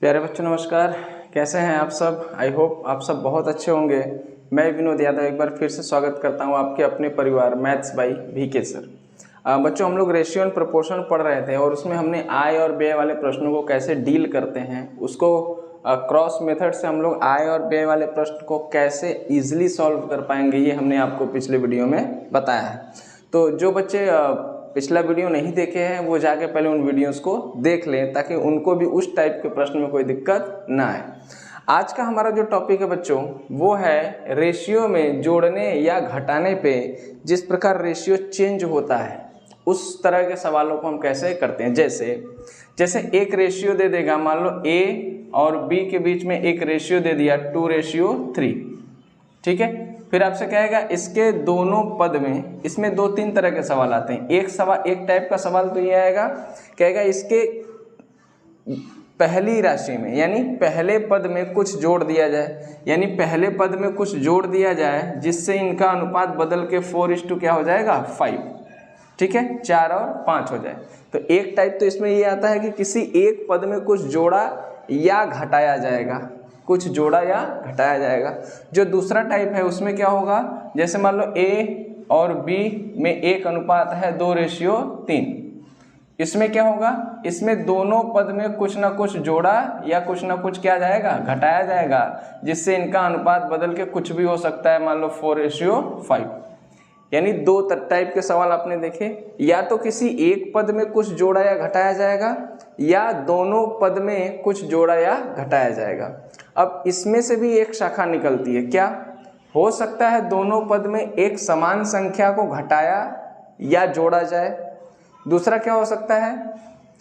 प्यारे बच्चों नमस्कार, कैसे हैं आप सब। आई होप आप सब बहुत अच्छे होंगे। मैं विनोद यादव एक बार फिर से स्वागत करता हूं आपके अपने परिवार मैथ्स बाई VK सर। बच्चों हम लोग रेशियो एंड प्रोपोर्शन पढ़ रहे थे और उसमें हमने आय और व्यय वाले प्रश्नों को कैसे डील करते हैं, उसको क्रॉस मेथड से हम लोग आय और व्यय वाले प्रश्न को कैसे ईजिली सॉल्व कर पाएंगे, ये हमने आपको पिछले वीडियो में बताया है। तो जो बच्चे पिछला वीडियो नहीं देखे हैं वो जाके पहले उन वीडियोस को देख लें ताकि उनको भी उस टाइप के प्रश्न में कोई दिक्कत ना आए। आज का हमारा जो टॉपिक है बच्चों वो है रेशियो में जोड़ने या घटाने पे जिस प्रकार रेशियो चेंज होता है उस तरह के सवालों को हम कैसे करते हैं। जैसे एक रेशियो दे देगा, मान लो A और B के बीच में एक रेशियो दे दिया 2:3, ठीक है। फिर आपसे कहेगा इसके दोनों पद में, इसमें दो तीन तरह के सवाल आते हैं। एक टाइप का सवाल तो ये आएगा, कहेगा इसके पहली राशि में यानी पहले पद में कुछ जोड़ दिया जाए, यानी पहले पद में कुछ जोड़ दिया जाए जिससे इनका अनुपात बदल के 4:5 क्या हो जाएगा 5, ठीक है, 4 और 5 हो जाए। तो एक टाइप तो इसमें ये आता है कि किसी एक पद में कुछ जोड़ा या घटाया जाएगा, कुछ जोड़ा या घटाया जाएगा। जो दूसरा टाइप है उसमें क्या होगा, जैसे मान लो A और B में एक अनुपात है 2:3, इसमें क्या होगा, इसमें दोनों पद में कुछ ना कुछ जोड़ा या कुछ ना कुछ क्या जाएगा घटाया जाएगा, जिससे इनका अनुपात बदल के कुछ भी हो सकता है, मान लो 4:5। यानी दो टाइप के सवाल आपने देखे, या तो किसी एक पद में कुछ जोड़ा या घटाया जाएगा या दोनों पद में कुछ जोड़ा या घटाया जाएगा। अब इसमें से भी एक शाखा निकलती है, क्या हो सकता है दोनों पद में एक समान संख्या को घटाया या जोड़ा जाए। दूसरा क्या हो सकता है,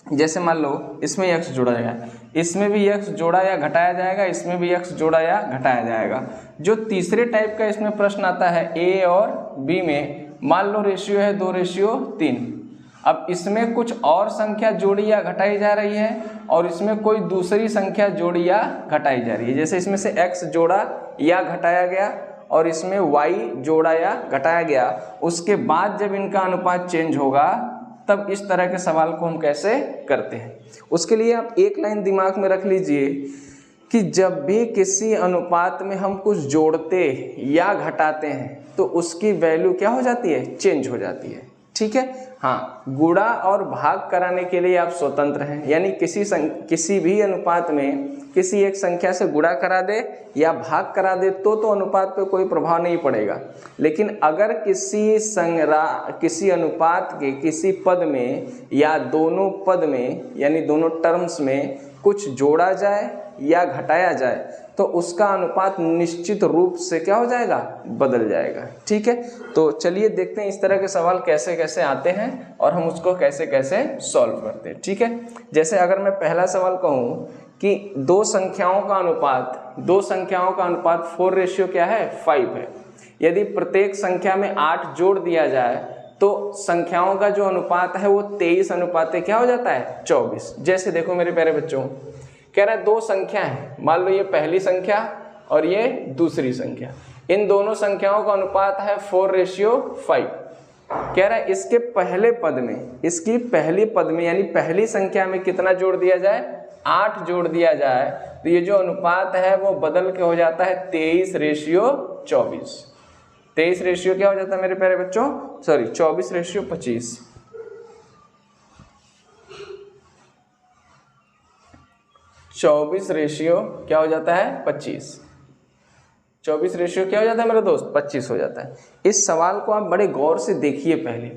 जैसे मान लो इसमें x जोड़ा जाएगा, इसमें भी x जोड़ा या घटाया जाएगा, इसमें भी x जोड़ा या घटाया जाएगा। जो तीसरे टाइप का इसमें प्रश्न आता है A और B में, मान लो रेशियो है 2:3, अब इसमें कुछ और संख्या जोड़ी या घटाई जा रही है और इसमें कोई दूसरी संख्या जोड़ी या घटाई जा रही है। जैसे इसमें से x जोड़ा या घटाया गया और इसमें y जोड़ा या घटाया गया, उसके बाद जब इनका अनुपात चेंज होगा तब इस तरह के सवाल को हम कैसे करते हैं। उसके लिए आप एक लाइन दिमाग में रख लीजिए कि जब भी किसी अनुपात में हम कुछ जोड़ते या घटाते हैं तो उसकी वैल्यू क्या हो जाती है, चेंज हो जाती है, ठीक है। हाँ, गुणा और भाग कराने के लिए आप स्वतंत्र हैं, यानी किसी भी अनुपात में किसी एक संख्या से गुणा करा दे या भाग करा दे तो अनुपात पे कोई प्रभाव नहीं पड़ेगा। लेकिन अगर किसी अनुपात के किसी पद में या दोनों पद में यानी दोनों टर्म्स में कुछ जोड़ा जाए या घटाया जाए तो उसका अनुपात निश्चित रूप से क्या हो जाएगा, बदल जाएगा, ठीक है। तो चलिए देखते हैं इस तरह के सवाल कैसे कैसे आते हैं और हम उसको कैसे कैसे सॉल्व करते हैं, ठीक है। जैसे अगर मैं पहला सवाल कहूँ कि दो संख्याओं का अनुपात 4 क्या है 5 है, यदि प्रत्येक संख्या में 8 जोड़ दिया जाए तो संख्याओं का जो अनुपात है वो 23 अनुपात क्या हो जाता है 24। जैसे देखो मेरे प्यारे बच्चों, कह रहा है दो संख्या है, मान लो ये पहली संख्या और ये दूसरी संख्या, इन दोनों संख्याओं का अनुपात है 4:5। कह रहा है इसके पहले पद में, इसकी पहली पद में यानी पहली संख्या में कितना जोड़ दिया जाए, 8 जोड़ दिया जाए तो ये जो अनुपात है वो बदल के हो जाता है 23:24। 23 क्या हो जाता है मेरे प्यारे बच्चों, 24:25। 24 क्या हो जाता है 25। 24 क्या हो जाता है मेरे दोस्त, 25 हो जाता है। इस सवाल को आप बड़े गौर से देखिए पहले,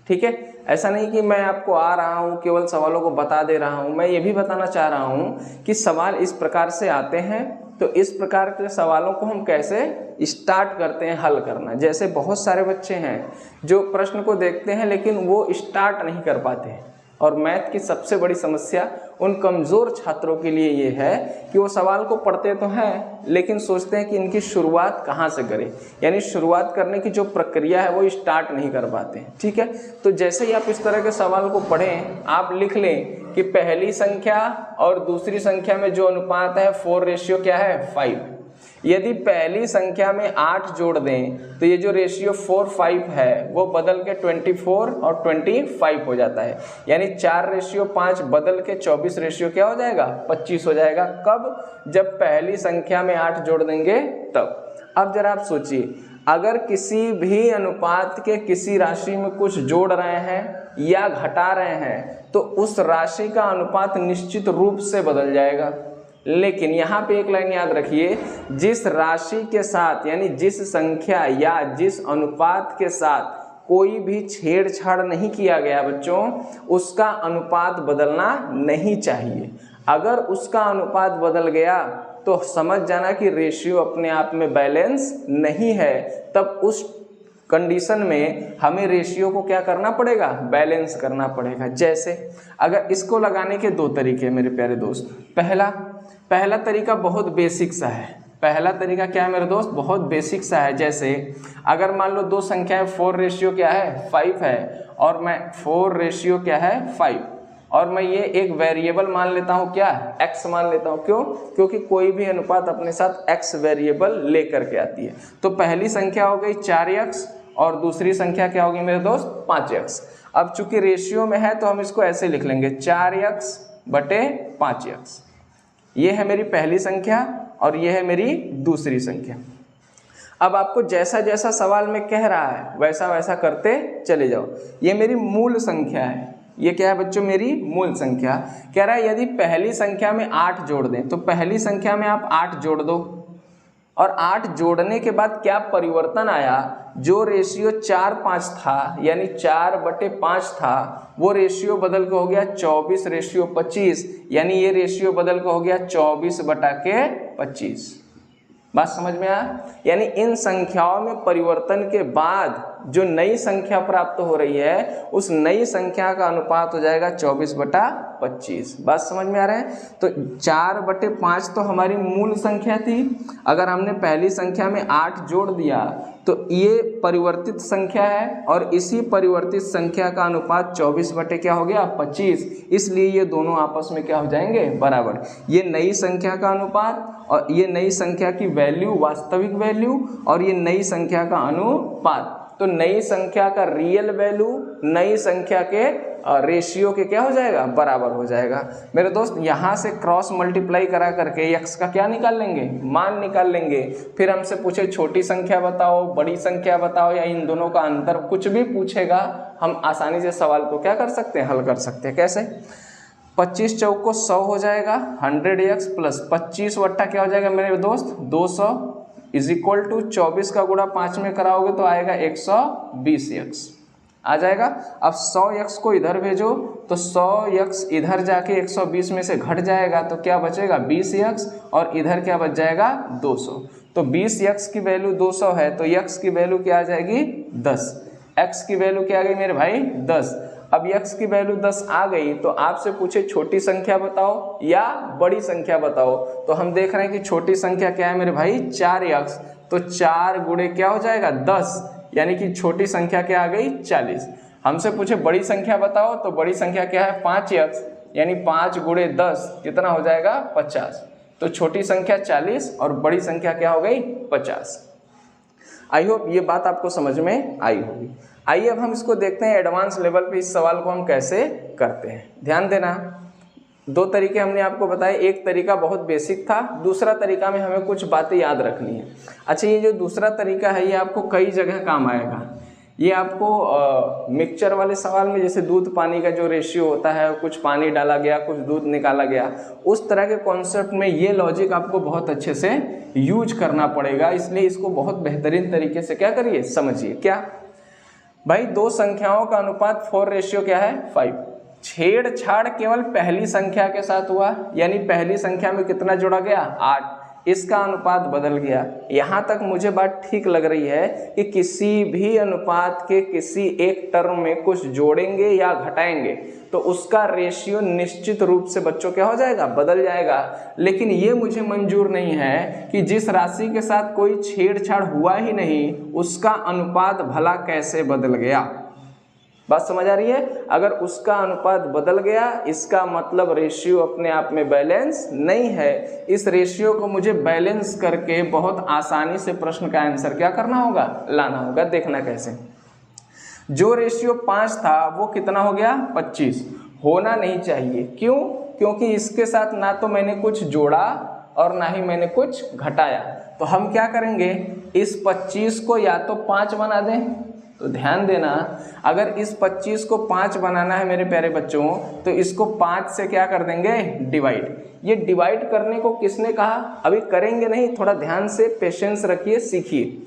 ठीक है। ऐसा नहीं कि मैं आपको आ रहा हूँ केवल सवालों को बता दे रहा हूँ, मैं ये भी बताना चाह रहा हूँ कि सवाल इस प्रकार से आते हैं तो इस प्रकार के सवालों को हम कैसे स्टार्ट करते हैं हल करना। जैसे बहुत सारे बच्चे हैं जो प्रश्न को देखते हैं लेकिन वो स्टार्ट नहीं कर पाते हैं, और मैथ की सबसे बड़ी समस्या उन कमज़ोर छात्रों के लिए ये है कि वो सवाल को पढ़ते तो हैं लेकिन सोचते हैं कि इनकी शुरुआत कहाँ से करें, यानी शुरुआत करने की जो प्रक्रिया है वो स्टार्ट नहीं कर पाते हैं, ठीक है। तो जैसे ही आप इस तरह के सवाल को पढ़ें, आप लिख लें कि पहली संख्या और दूसरी संख्या में जो अनुपात है 4 क्या है 5। यदि पहली संख्या में 8 जोड़ दें तो ये जो रेशियो 4:5 है वो बदल के 24 और 25 हो जाता है, यानी 4:5 बदल के 24 क्या हो जाएगा, 25 हो जाएगा। कब? जब पहली संख्या में 8 जोड़ देंगे तब। अब जरा आप सोचिए, अगर किसी भी अनुपात के किसी राशि में कुछ जोड़ रहे हैं या घटा रहे हैं तो उस राशि का अनुपात निश्चित रूप से बदल जाएगा। लेकिन यहाँ पे एक लाइन याद रखिए, जिस राशि के साथ यानी जिस संख्या या जिस अनुपात के साथ कोई भी छेड़छाड़ नहीं किया गया बच्चों, उसका अनुपात बदलना नहीं चाहिए। अगर उसका अनुपात बदल गया तो समझ जाना कि रेशियो अपने आप में बैलेंस नहीं है। तब उस कंडीशन में हमें रेशियो को क्या करना पड़ेगा, बैलेंस करना पड़ेगा। जैसे अगर इसको लगाने के 2 तरीके मेरे प्यारे दोस्त। पहला तरीका बहुत बेसिक सा है। पहला तरीका क्या है मेरे दोस्त, बहुत बेसिक सा है। जैसे अगर मान लो 2 संख्याएं 4:5 है और मैं 4:5 और मैं ये एक वेरिएबल मान लेता हूँ, क्या x मान लेता हूँ। क्यों? क्योंकि कोई भी अनुपात अपने साथ x वेरिएबल लेकर के आती है। तो पहली संख्या हो गई 4x और दूसरी संख्या क्या होगी मेरे दोस्त, 5x। अब चूंकि रेशियो में है तो हम इसको ऐसे लिख लेंगे 4x/5x। ये है मेरी पहली संख्या और ये है मेरी दूसरी संख्या। अब आपको जैसा जैसा सवाल में कह रहा है वैसा वैसा करते चले जाओ। ये मेरी मूल संख्या है। ये क्या है बच्चों, मेरी मूल संख्या। कह रहा है यदि पहली संख्या में 8 जोड़ दें तो पहली संख्या में आप 8 जोड़ दो और 8 जोड़ने के बाद क्या परिवर्तन आया, जो रेशियो 4:5 था यानी 4/5 था वो रेशियो बदल के हो गया 24:25, यानी ये रेशियो बदल के हो गया 24/25। बात समझ में आया? यानी इन संख्याओं में परिवर्तन के बाद जो नई संख्या प्राप्त हो रही है उस नई संख्या का अनुपात हो जाएगा 24/25। बात समझ में आ रहा है? तो 4/5 तो हमारी मूल संख्या थी। अगर हमने पहली संख्या में 8 जोड़ दिया तो ये परिवर्तित संख्या है और इसी परिवर्तित संख्या का अनुपात 24/25। इसलिए ये दोनों आपस में क्या हो जाएंगे, बराबर। ये नई संख्या का अनुपात और ये नई संख्या की वैल्यू, वास्तविक वैल्यू, और ये नई संख्या का अनुपात। तो नई संख्या का रियल वैल्यू नई संख्या के रेशियो के क्या हो जाएगा, बराबर हो जाएगा। मेरे दोस्त यहाँ से क्रॉस मल्टीप्लाई करा करके x का क्या निकाल लेंगे, मान निकाल लेंगे। फिर हमसे पूछे छोटी संख्या बताओ, बड़ी संख्या बताओ, या इन दोनों का अंतर, कुछ भी पूछेगा हम आसानी से सवाल को क्या कर सकते हैं, हल कर सकते हैं। कैसे? 25 चौक को 100 हो जाएगा, 100x प्लस 25 वट्टा क्या हो जाएगा मेरे दोस्त, 200 इज इक्वल टू 24 का गुणा 5 में कराओगे तो आएगा 120x आ जाएगा। अब 100x को इधर भेजो तो 100x इधर जाके 120 में से घट जाएगा तो क्या बचेगा, 20x, और इधर क्या बच जाएगा, 200। तो 20x की वैल्यू 200 है तो x की वैल्यू क्या आ जाएगी, 10। x की वैल्यू क्या आ गई मेरे भाई, 10। अब x की वैल्यू 10 आ गई तो आपसे पूछे छोटी संख्या बताओ या बड़ी संख्या बताओ, तो हम देख रहे हैं कि छोटी संख्या क्या है मेरे भाई, 4x। तो 4 गुणे क्या हो जाएगा, 10, यानी कि छोटी संख्या क्या आ गई, 40। हमसे पूछे बड़ी संख्या बताओ तो बड़ी संख्या क्या है, 5x, यानी 5 गुणे 10 कितना हो जाएगा, 50। तो छोटी संख्या 40 और बड़ी संख्या क्या हो गई, 50। आई होप ये बात आपको समझ में आई होगी। आइए अब हम इसको देखते हैं एडवांस लेवल पे इस सवाल को हम कैसे करते हैं। ध्यान देना, 2 तरीके हमने आपको बताए। एक तरीका बहुत बेसिक था, दूसरा तरीका में हमें कुछ बातें याद रखनी है। अच्छा, ये जो दूसरा तरीका है ये आपको कई जगह काम आएगा। ये आपको मिक्सचर वाले सवाल में, जैसे दूध पानी का जो रेशियो होता है, कुछ पानी डाला गया कुछ दूध निकाला गया, उस तरह के कॉन्सेप्ट में ये लॉजिक आपको बहुत अच्छे से यूज करना पड़ेगा। इसलिए इसको बहुत बेहतरीन तरीके से क्या करिए, समझिए। क्या भाई, 2 संख्याओं का अनुपात 4 क्या है, 5। छेड़छाड़ केवल पहली संख्या के साथ हुआ, यानी पहली संख्या में कितना जोड़ा गया, 8। इसका अनुपात बदल गया। यहाँ तक मुझे बात ठीक लग रही है कि किसी भी अनुपात के किसी एक टर्म में कुछ जोड़ेंगे या घटाएंगे तो उसका रेशियो निश्चित रूप से बच्चों क्या हो जाएगा, बदल जाएगा। लेकिन ये मुझे मंजूर नहीं है कि जिस राशि के साथ कोई छेड़छाड़ हुआ ही नहीं उसका अनुपात भला कैसे बदल गया। बात समझ आ रही है? अगर उसका अनुपात बदल गया इसका मतलब रेशियो अपने आप में बैलेंस नहीं है। इस रेशियो को मुझे बैलेंस करके बहुत आसानी से प्रश्न का आंसर क्या करना होगा, लाना होगा। देखना कैसे, जो रेशियो 5 था वो कितना हो गया 25, होना नहीं चाहिए। क्यों? क्योंकि इसके साथ ना तो मैंने कुछ जोड़ा और ना ही मैंने कुछ घटाया। तो हम क्या करेंगे, इस 25 को या तो 5 बना दें। तो ध्यान देना, अगर इस 25 को 5 बनाना है मेरे प्यारे बच्चों, तो इसको 5 से क्या कर देंगे, डिवाइड। ये डिवाइड करने को किसने कहा, अभी करेंगे नहीं, थोड़ा ध्यान से पेशेंस रखिए, सीखिए।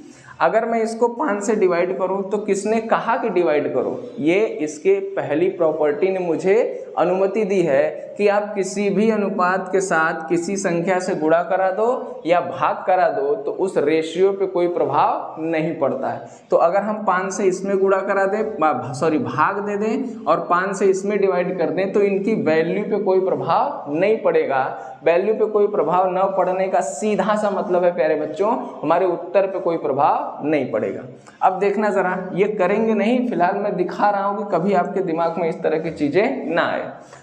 अगर मैं इसको 5 से डिवाइड करूं तो किसने कहा कि डिवाइड करो, ये इसके पहली प्रॉपर्टी ने मुझे अनुमति दी है कि आप किसी भी अनुपात के साथ किसी संख्या से गुणा करा दो या भाग करा दो तो उस रेशियो पे कोई प्रभाव नहीं पड़ता है। तो अगर हम 5 से इसमें गुणा करा दें, भाग दे दें और 5 से इसमें डिवाइड कर दें तो इनकी वैल्यू पे कोई प्रभाव नहीं पड़ेगा। वैल्यू पे कोई प्रभाव न पड़ने का सीधा सा मतलब है प्यारे बच्चों, हमारे उत्तर पे कोई प्रभाव नहीं पड़ेगा। अब देखना जरा, ये करेंगे नहीं, फिलहाल मैं दिखा रहा हूं कि कभी आपके दिमाग में इस तरह की चीजें ना आए।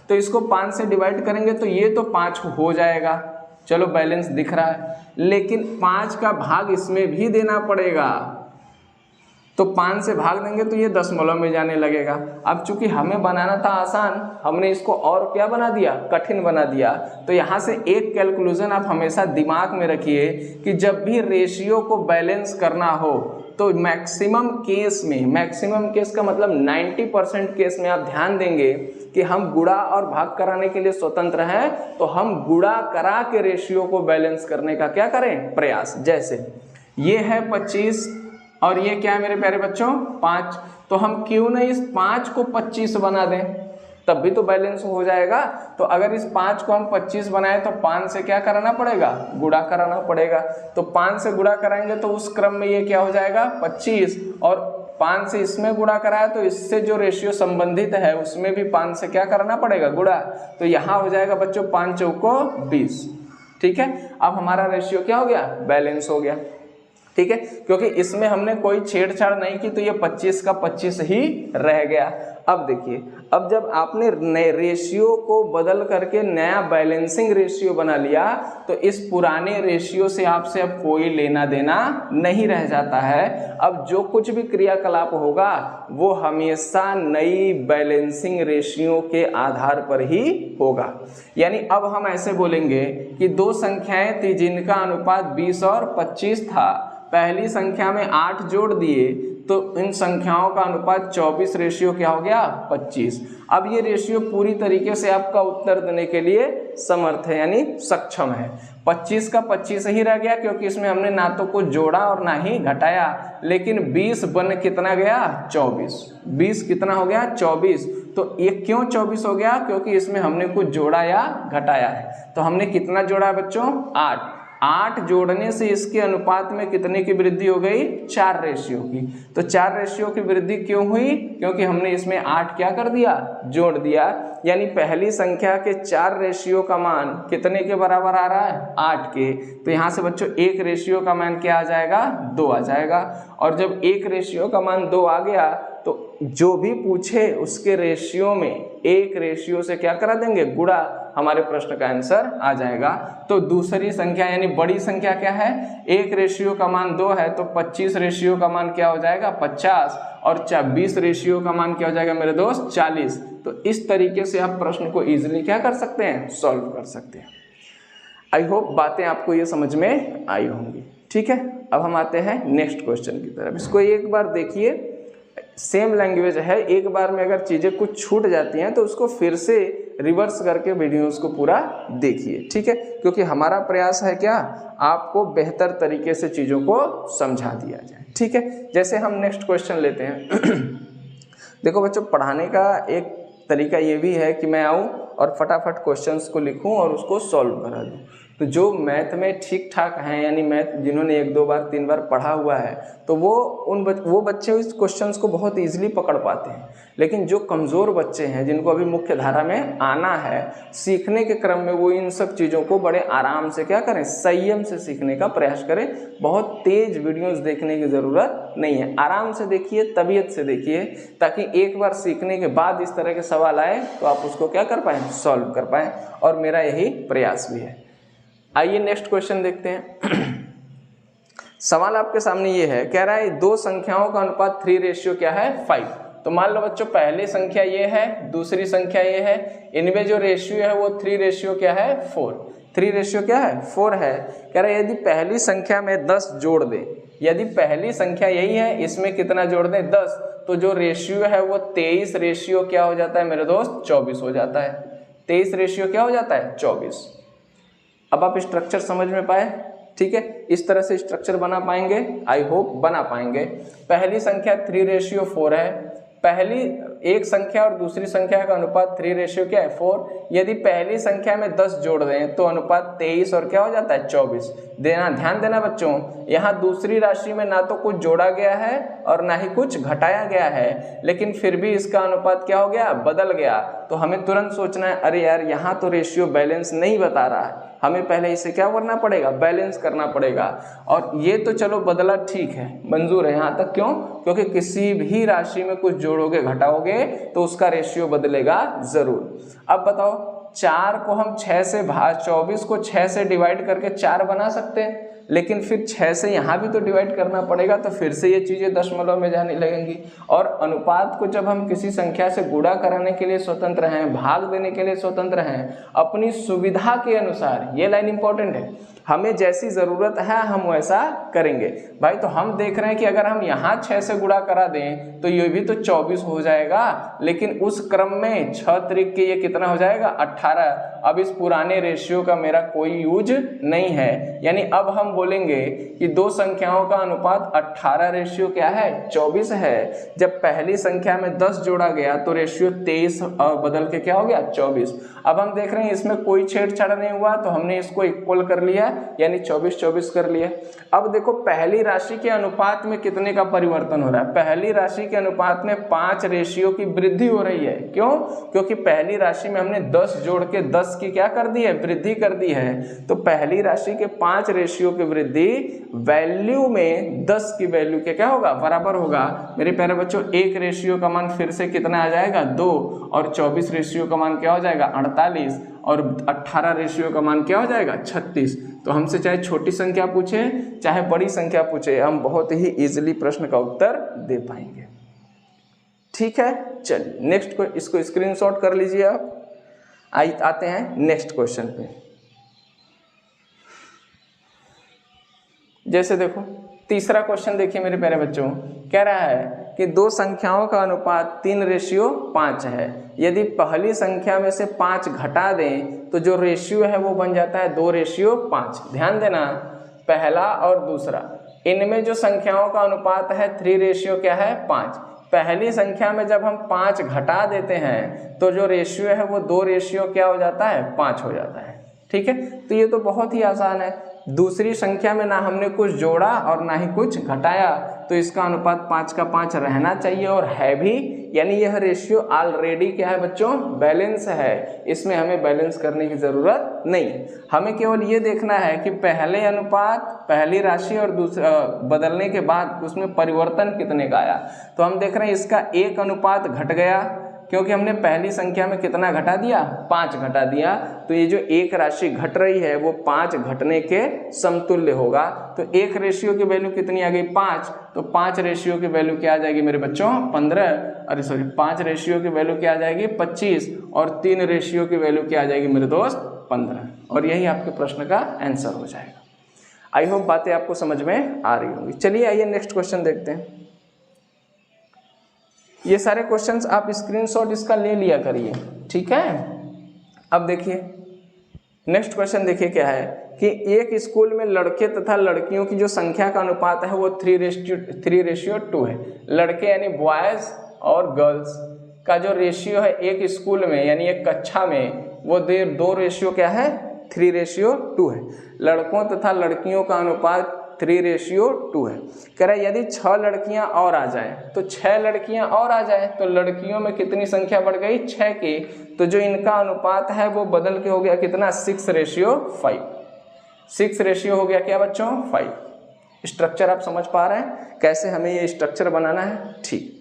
तो इसको 5 से डिवाइड करेंगे तो ये तो 5 हो जाएगा, चलो बैलेंस दिख रहा है, लेकिन 5 का भाग इसमें भी देना पड़ेगा। तो 5 से भाग देंगे तो ये दशमलव में जाने लगेगा। अब चूंकि हमें बनाना था आसान, हमने इसको और क्या बना दिया, कठिन बना दिया। तो यहाँ से एक कैलकुलेशन आप हमेशा दिमाग में रखिए कि जब भी रेशियो को बैलेंस करना हो तो मैक्सिमम केस में, मैक्सिमम केस का मतलब 90% केस में आप ध्यान देंगे कि हम गुणा और भाग कराने के लिए स्वतंत्र हैं, तो हम गुणा करा के रेशियो को बैलेंस करने का क्या करें, प्रयास। जैसे ये है 25 और ये क्या है मेरे प्यारे बच्चों 5, तो हम क्यों नहीं इस 5 को 25 बना दें, तब भी तो बैलेंस हो जाएगा। तो अगर इस 5 को हम 25 बनाए तो 5 से क्या कराना पड़ेगा, गुणा कराना पड़ेगा। तो 5 से गुणा कराएंगे तो उस क्रम में ये क्या हो जाएगा 25, और 5 से इसमें गुणा कराया तो इससे जो रेशियो संबंधित है उसमें भी 5 से क्या करना पड़ेगा, गुणा। तो यहाँ हो जाएगा बच्चों 5 चौको 20। ठीक है, अब हमारा रेशियो क्या हो गया, बैलेंस हो गया। ठीक है, क्योंकि इसमें हमने कोई छेड़छाड़ नहीं की तो ये 25 का 25 ही रह गया। अब देखिए, अब जब आपने नए रेशियो को बदल करके नया बैलेंसिंग रेशियो बना लिया तो इस पुराने रेशियो से आपसे अब कोई लेना देना नहीं रह जाता है। अब जो कुछ भी क्रियाकलाप होगा वो हमेशा नई बैलेंसिंग रेशियो के आधार पर ही होगा। यानी अब हम ऐसे बोलेंगे कि दो संख्याएं थी जिनका अनुपात 20 और 25 था, पहली संख्या में 8 जोड़ दिए तो इन संख्याओं का अनुपात 24 रेशियो क्या हो गया 25। अब ये रेशियो पूरी तरीके से आपका उत्तर देने के लिए समर्थ है, यानी सक्षम है। 25 का 25 ही रह गया क्योंकि इसमें हमने ना तो कुछ जोड़ा और ना ही घटाया, लेकिन 20 बन कितना गया 24, 20 कितना हो गया 24। तो ये क्यों 24 हो गया, क्योंकि इसमें हमने कुछ जोड़ा या घटाया है। तो हमने कितना जोड़ा बच्चों 8 जोड़ने से इसके अनुपात में कितने की वृद्धि हो गई 4 रेशियो की। तो 4 रेशियो की वृद्धि क्यों हुई, क्योंकि हमने इसमें 8 क्या कर दिया, जोड़ दिया। यानी पहली संख्या के 4 रेशियो का मान कितने के बराबर आ रहा है 8 के। तो यहाँ से बच्चों एक रेशियो का मान क्या आ जाएगा 2 आ जाएगा। और जब एक रेशियो का मान 2 आ गया तो जो भी पूछे उसके रेशियो में एक रेशियो से क्या करा देंगे गुणा, हमारे प्रश्न का आंसर आ जाएगा। तो दूसरी संख्या यानी बड़ी संख्या क्या है, एक रेशियो का मान 2 है तो 25 रेशियो का मान क्या हो जाएगा 50, और 20 रेशियो का मान क्या हो जाएगा मेरे दोस्त 40। तो इस तरीके से आप प्रश्न को इजीली क्या कर सकते हैं, सॉल्व कर सकते हैं। आई होप बातें आपको ये समझ में आई होंगी। ठीक है, अब हम आते हैं नेक्स्ट क्वेश्चन की तरफ। इसको एक बार देखिए, सेम लैंग्वेज है, एक बार में अगर चीज़ें कुछ छूट जाती हैं तो उसको फिर से रिवर्स करके वीडियोस को पूरा देखिए। ठीक है, क्योंकि हमारा प्रयास है क्या, आपको बेहतर तरीके से चीज़ों को समझा दिया जाए। ठीक है, जैसे हम नेक्स्ट क्वेश्चन लेते हैं। देखो बच्चों, पढ़ाने का एक तरीका ये भी है कि मैं आऊँ और फटाफट क्वेश्चंस को लिखूँ और उसको सॉल्व करा दूँ। तो जो मैथ में ठीक ठाक हैं, यानी मैथ जिन्होंने 1-2 बार 3 बार पढ़ा हुआ है, तो वो बच्चे इस क्वेश्चंस को बहुत ईजिली पकड़ पाते हैं। लेकिन जो कमज़ोर बच्चे हैं, जिनको अभी मुख्य धारा में आना है, सीखने के क्रम में वो इन सब चीज़ों को बड़े आराम से क्या करें, संयम से सीखने का प्रयास करें। बहुत तेज वीडियोस देखने की ज़रूरत नहीं है, आराम से देखिए, तबीयत से देखिए, ताकि एक बार सीखने के बाद इस तरह के सवाल आए तो आप उसको क्या कर पाएँ, सॉल्व कर पाएँ। और मेरा यही प्रयास भी है। आइए नेक्स्ट क्वेश्चन देखते हैं। सवाल आपके सामने ये है, कह रहा है दो संख्याओं का अनुपात 3 क्या है, 5। तो मान लो बच्चों पहली संख्या ये है, दूसरी संख्या ये है, इनमें जो रेशियो है वो 3 क्या है, 4। 3 क्या है, 4 है। कह रहा है यदि पहली संख्या में 10 जोड़ दें, यदि पहली संख्या यही है, इसमें कितना जोड़ दें, 10, तो जो रेशियो है वो 23 क्या हो जाता है मेरे दोस्त, 24 हो जाता है। 23 क्या हो जाता है, 24। अब आप स्ट्रक्चर समझ में पाए, ठीक है, इस तरह से स्ट्रक्चर बना पाएंगे, आई होप बना पाएंगे। पहली संख्या 3:4 है, पहली एक संख्या और दूसरी संख्या का अनुपात 3 क्या है, 4। यदि पहली संख्या में 10 जोड़ दें तो अनुपात 23 और क्या हो जाता है, 24। ध्यान देना बच्चों, यहाँ दूसरी राशि में ना तो कुछ जोड़ा गया है और ना ही कुछ घटाया गया है, लेकिन फिर भी इसका अनुपात क्या हो गया, बदल गया। तो हमें तुरंत सोचना है, अरे यार यहाँ तो रेशियो बैलेंस नहीं बता रहा है, हमें पहले इसे क्या करना पड़ेगा, बैलेंस करना पड़ेगा। और ये तो चलो बदला, ठीक है, मंजूर है यहाँ तक। क्यों? क्योंकि किसी भी राशि में कुछ जोड़ोगे घटाओगे तो उसका रेशियो बदलेगा जरूर। अब बताओ, 4 को हम 6 से 24 को 6 से डिवाइड करके 4 बना सकते हैं, लेकिन फिर 6 से यहाँ भी तो डिवाइड करना पड़ेगा, तो फिर से ये चीज़ें दशमलव में जाने लगेंगी। और अनुपात को जब हम किसी संख्या से गुणा कराने के लिए स्वतंत्र हैं, भाग देने के लिए स्वतंत्र हैं, अपनी सुविधा के अनुसार, ये लाइन इंपॉर्टेंट है, हमें जैसी ज़रूरत है हम वैसा करेंगे। भाई तो हम देख रहे हैं कि अगर हम यहाँ 6 से गुणा करा दें तो ये भी तो 24 हो जाएगा, लेकिन उस क्रम में 6 त्रिक के ये कितना हो जाएगा, 18। अब इस पुराने रेशियो का मेरा कोई यूज नहीं है, यानी अब हम बोलेंगे कि दो संख्याओं का अनुपात 18 क्या है, 24 है। जब पहली संख्या में 10 जोड़ा गया तो रेशियो 23 और बदल के क्या हो गया, 24। अब हम देख रहे हैं इसमें कोई छेड़छाड़ नहीं हुआ, तो हमने इसको इक्वल कर लिया, यानी 24 कर लिया। अब देखो पहली राशि के अनुपात में कितने का परिवर्तन हो रहा है, पहली राशि के अनुपात में 5 रेशियो की वृद्धि हो रही है। क्यों? क्योंकि पहली राशि में हमने 10 जोड़ के 10 की क्या कर दी है, वृद्धि कर दी है। तो पहली राशि के 5 रेशियो की वृद्धि वैल्यू में 10 की वैल्यू के क्या होगा, बराबर होगा। मेरे प्यारे बच्चों, 1 रेशियो का मान फिर से कितना आ जाएगा, 2, और 24 रेशियो का मान क्या हो जाएगा, 48, और 18 रेशियो का मान क्या हो जाएगा, 36। तो हमसे चाहे छोटी संख्या पूछे चाहे बड़ी संख्या पूछे, हम बहुत ही इजीली प्रश्न का उत्तर दे पाएंगे। ठीक है, चलिए नेक्स्ट को इसको स्क्रीनशॉट कर लीजिए आप। आते हैं नेक्स्ट क्वेश्चन पे। जैसे देखो तीसरा क्वेश्चन देखिए मेरे प्यारे बच्चों, कह रहा है कि दो संख्याओं का अनुपात 3:5 है। यदि पहली संख्या में से 5 घटा दें तो जो रेशियो है वो बन जाता है 2:5। ध्यान देना, पहला और दूसरा, इनमें जो संख्याओं का अनुपात है 3 क्या है, 5। पहली संख्या में जब हम 5 घटा देते हैं तो जो रेशियो है वो 2 क्या हो जाता है, 5 हो जाता है। ठीक है, तो ये तो बहुत ही आसान है। दूसरी संख्या में ना हमने कुछ जोड़ा और ना ही कुछ घटाया, तो इसका अनुपात 5 का 5 रहना चाहिए, और है भी, यानी यह रेशियो ऑलरेडी क्या है बच्चों, बैलेंस है। इसमें हमें बैलेंस करने की ज़रूरत नहीं, हमें केवल ये देखना है कि पहले अनुपात, पहली राशि और दूसरा बदलने के बाद उसमें परिवर्तन कितने का आया। तो हम देख रहे हैं इसका 1 अनुपात घट गया, क्योंकि हमने पहली संख्या में कितना घटा दिया, 5 घटा दिया। तो ये जो एक राशि घट रही है वो 5 घटने के समतुल्य होगा। तो 1 रेशियो की वैल्यू कितनी आ गई, 5। तो 5 रेशियो की वैल्यू क्या आ जाएगी मेरे बच्चों, 5 रेशियो की वैल्यू क्या आ जाएगी, 25, और 3 रेशियो की वैल्यू क्या आ जाएगी मेरे दोस्त, 15। और यही आपके प्रश्न का आंसर हो जाएगा। आई होप बातें आपको समझ में आ रही होंगी। चलिए आइए नेक्स्ट क्वेश्चन देखते हैं। ये सारे क्वेश्चंस आप स्क्रीनशॉट इसका ले लिया करिए, ठीक है। अब देखिए नेक्स्ट क्वेश्चन, देखिए क्या है कि एक स्कूल में लड़के तथा लड़कियों की जो संख्या का अनुपात है वो 3:2 है। लड़के यानी बॉयज और गर्ल्स का जो रेशियो है एक स्कूल में, यानी एक कक्षा में, वो 2 रेशियो क्या है, 3:2 है। लड़कों तथा लड़कियों का अनुपात 3:2 है। कह रहा है यदि 6 लड़कियां और आ जाए, तो 6 लड़कियां और आ जाए तो लड़कियों में कितनी संख्या बढ़ गई, 6 की। तो जो इनका अनुपात है वो बदल के हो गया कितना, 6:5। 6 रेशियो हो गया क्या बच्चों, 5। स्ट्रक्चर आप समझ पा रहे हैं कैसे हमें ये स्ट्रक्चर बनाना है। ठीक,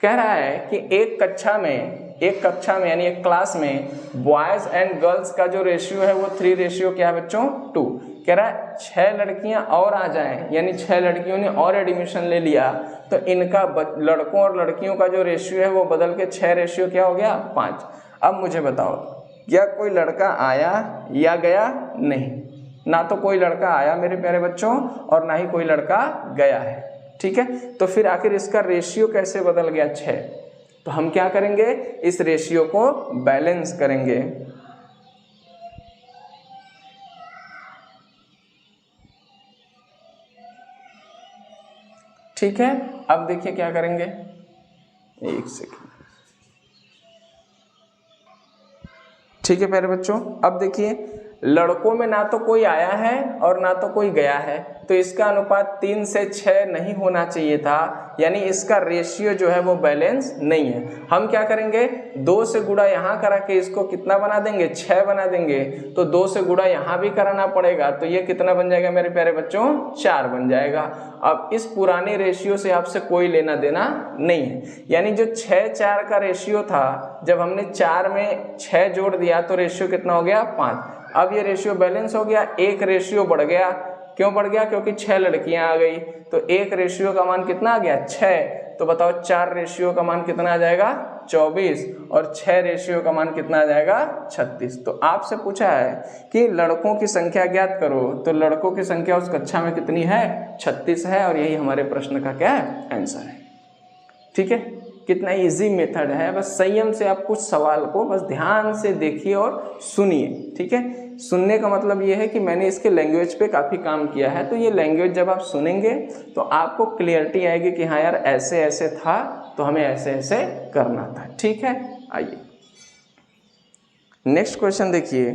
कह रहा है कि एक कक्षा में यानी एक क्लास में बॉयज एंड गर्ल्स का जो रेशियो है वो 3:2 क्या है बच्चों, 2। कह रहा है 6 लड़कियां और आ जाएं, यानी 6 लड़कियों ने और एडमिशन ले लिया, तो इनका लड़कों और लड़कियों का जो रेशियो है वो बदल के 6 क्या हो गया, 5। अब मुझे बताओ, क्या कोई लड़का आया या गया, नहीं, ना तो कोई लड़का आया मेरे प्यारे बच्चों और ना ही कोई लड़का गया है। ठीक है, तो फिर आखिर इसका रेशियो कैसे बदल गया, 6। तो हम क्या करेंगे, इस रेशियो को बैलेंस करेंगे। ठीक है, अब देखिए क्या करेंगे, एक सेकंड। ठीक है प्यारे बच्चों, अब देखिए लड़कों में ना तो कोई आया है और ना तो कोई गया है, तो इसका अनुपात 3:6 नहीं होना चाहिए था, यानी इसका रेशियो जो है वो बैलेंस नहीं है। हम क्या करेंगे, 2 से गुणा यहाँ करा के इसको कितना बना देंगे, 6 बना देंगे। तो 2 से गुणा यहाँ भी कराना पड़ेगा, तो ये कितना बन जाएगा मेरे प्यारे बच्चों, 4 बन जाएगा। अब इस पुराने रेशियो से आपसे कोई लेना देना नहीं है, यानी जो 6-4 का रेशियो था, जब हमने 4 में 6 जोड़ दिया तो रेशियो कितना हो गया, 5। अब ये रेशियो बैलेंस हो गया, एक रेशियो बढ़ गया। क्यों बढ़ गया, क्योंकि 6 लड़कियां आ गई, तो एक रेशियो का मान कितना आ गया, 6। तो बताओ 4 रेशियो का मान कितना आ जाएगा, 24, और 6 रेशियो का मान कितना आ जाएगा, 36। तो आपसे पूछा है कि लड़कों की संख्या ज्ञात करो, तो लड़कों की संख्या उस कक्षा में कितनी है, 36 है, और यही हमारे प्रश्न का क्या है, आंसर है। ठीक है, कितना इजी मेथड है, बस संयम से आप कुछ सवाल को बस ध्यान से देखिए और सुनिए। ठीक है, सुनने का मतलब ये है कि मैंने इसके लैंग्वेज पे काफ़ी काम किया है, तो ये लैंग्वेज जब आप सुनेंगे तो आपको क्लियरिटी आएगी कि हाँ यार ऐसे ऐसे था, तो हमें ऐसे ऐसे करना था। ठीक है, आइए नेक्स्ट क्वेश्चन देखिए।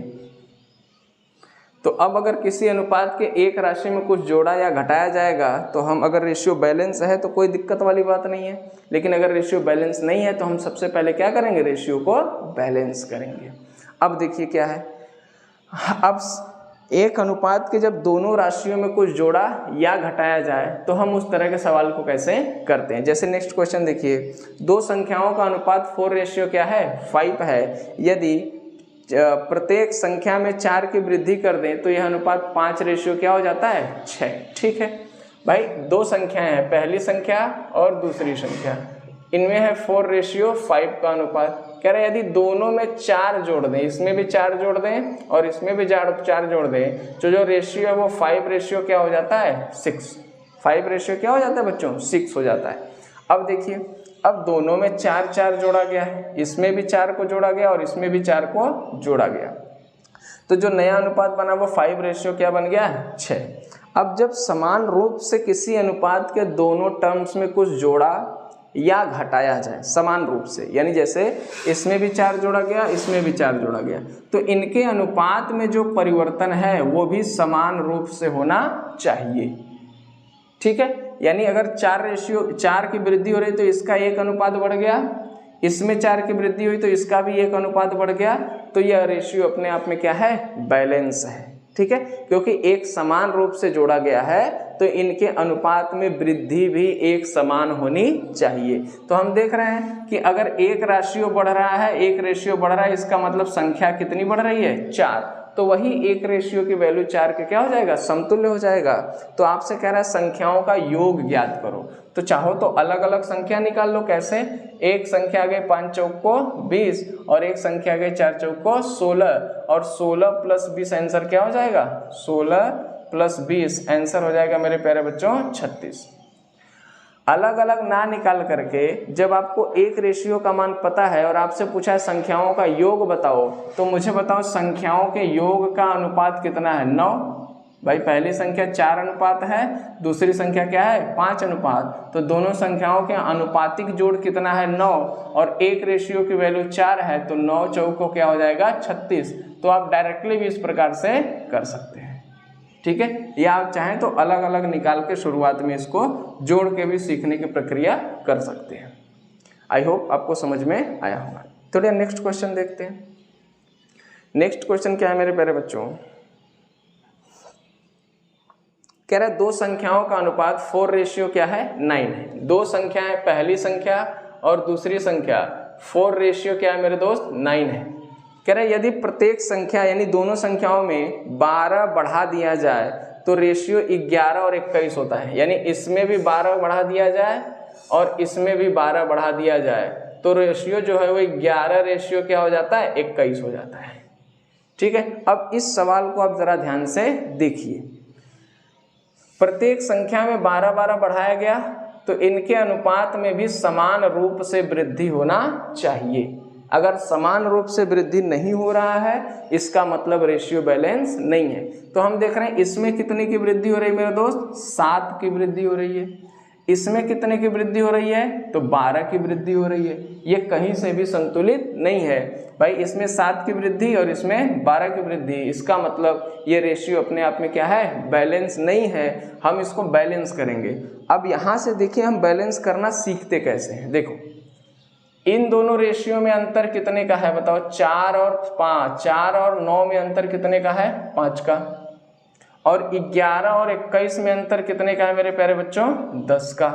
तो अब अगर किसी अनुपात के एक राशि में कुछ जोड़ा या घटाया जाएगा, तो हम अगर रेशियो बैलेंस है तो कोई दिक्कत वाली बात नहीं है, लेकिन अगर रेशियो बैलेंस नहीं है तो हम सबसे पहले क्या करेंगे, रेशियो को बैलेंस करेंगे। अब देखिए क्या है, अब एक अनुपात के जब दोनों राशियों में कुछ जोड़ा या घटाया जाए तो हम उस तरह के सवाल को कैसे करते हैं। जैसे नेक्स्ट क्वेश्चन देखिए, दो संख्याओं का अनुपात 4 क्या है, 5 है। यदि प्रत्येक संख्या में 4 की वृद्धि कर दें तो यह अनुपात 5 क्या हो जाता है, 6। ठीक है भाई, दो संख्याएं हैं, पहली संख्या और दूसरी संख्या, इनमें है 4:5 का अनुपात। कह रहे हैं यदि दोनों में 4 जोड़ दें, इसमें भी 4 जोड़ दें और इसमें भी 4 जोड़ दें, तो जो रेशियो है वो 5 क्या हो जाता है, 6। 5 क्या हो जाता है बच्चों, 6 हो जाता है। अब देखिए, अब दोनों में 4 जोड़ा गया है, इसमें भी 4 को जोड़ा गया और इसमें भी 4 को जोड़ा गया, तो जो नया अनुपात बना वो 5 क्या बन गया, 6। अब जब समान रूप से किसी अनुपात के दोनों टर्म्स में कुछ जोड़ा या घटाया जाए समान रूप से, यानी जैसे इसमें भी 4 जोड़ा गया, इसमें भी 4 जोड़ा गया, तो इनके अनुपात में जो परिवर्तन है वो भी समान रूप से होना चाहिए। ठीक है, यानी अगर 4 की वृद्धि हो रही तो इसका एक अनुपात बढ़ गया, इसमें 4 की वृद्धि हुई तो इसका भी एक अनुपात बढ़ गया, तो यह रेशियो अपने आप में क्या है, बैलेंस है। ठीक है, क्योंकि एक समान रूप से जोड़ा गया है तो इनके अनुपात में वृद्धि भी एक समान होनी चाहिए। तो हम देख रहे हैं कि अगर एक रेशियो बढ़ रहा है, एक रेशियो बढ़ रहा है, इसका मतलब संख्या कितनी बढ़ रही है, 4, तो वही एक रेशियो की वैल्यू 4 के क्या हो जाएगा, समतुल्य हो जाएगा। तो आपसे कह रहा है संख्याओं का योग ज्ञात करो, तो चाहो तो अलग अलग संख्या निकाल लो। कैसे, एक संख्या आ गई 5 चौको 20 और एक संख्या आ गई 4 चौको 16, और 16 + 20 आंसर क्या हो जाएगा, 16 + 20 आंसर हो जाएगा मेरे प्यारे बच्चों 36। अलग अलग ना निकाल करके जब आपको एक रेशियो का मान पता है और आपसे पूछा है संख्याओं का योग बताओ, तो मुझे बताओ संख्याओं के योग का अनुपात कितना है, 9। भाई पहली संख्या 4 अनुपात है, दूसरी संख्या क्या है, 5 अनुपात, तो दोनों संख्याओं के अनुपातिक जोड़ कितना है, 9, और एक रेशियो की वैल्यू 4 है, तो 9 चौको क्या हो जाएगा, 36। तो आप डायरेक्टली भी इस प्रकार से कर सकते हैं, ठीक है। या आप चाहें तो अलग अलग निकाल के शुरुआत में इसको जोड़ के भी सीखने की प्रक्रिया कर सकते हैं। आई होप आपको समझ में आया होगा। चलिए नेक्स्ट क्वेश्चन देखते हैं। नेक्स्ट क्वेश्चन क्या है मेरे प्यारे बच्चों, कह रहा है दो संख्याओं का अनुपात 4 क्या है 9 है। दो संख्या है, पहली संख्या और दूसरी संख्या, 4 क्या है मेरे दोस्त 9 है। कह रहा है यदि प्रत्येक संख्या यानी दोनों संख्याओं में 12 बढ़ा दिया जाए तो रेशियो 11 और 21 होता है। यानी इसमें भी 12 बढ़ा दिया जाए और इसमें भी 12 बढ़ा दिया जाए तो रेशियो जो है वो 11 रेशियो क्या हो जाता है 21 हो जाता है, ठीक है। अब इस सवाल को आप जरा ध्यान से देखिए। प्रत्येक संख्या में 12 बढ़ाया गया तो इनके अनुपात में भी समान रूप से वृद्धि होना चाहिए। अगर समान रूप से वृद्धि नहीं हो रहा है इसका मतलब रेशियो बैलेंस नहीं है। तो हम देख रहे हैं इसमें कितने की वृद्धि हो रही है मेरे दोस्त 7 की वृद्धि हो रही है, इसमें कितने की वृद्धि हो रही है तो 12 की वृद्धि हो रही है। ये कहीं से भी संतुलित नहीं है भाई, इसमें 7 की वृद्धि और इसमें 12 की वृद्धि, इसका मतलब ये रेशियो अपने आप में क्या है बैलेंस नहीं है। हम इसको बैलेंस करेंगे। अब यहाँ से देखिए हम बैलेंस करना सीखते कैसे हैं। देखो इन दोनों रेशियो में अंतर कितने का है बताओ 4 और 5, 4 और 9 में अंतर कितने का है 5 का, और 11 और 21 में अंतर कितने का है मेरे प्यारे बच्चों 10 का,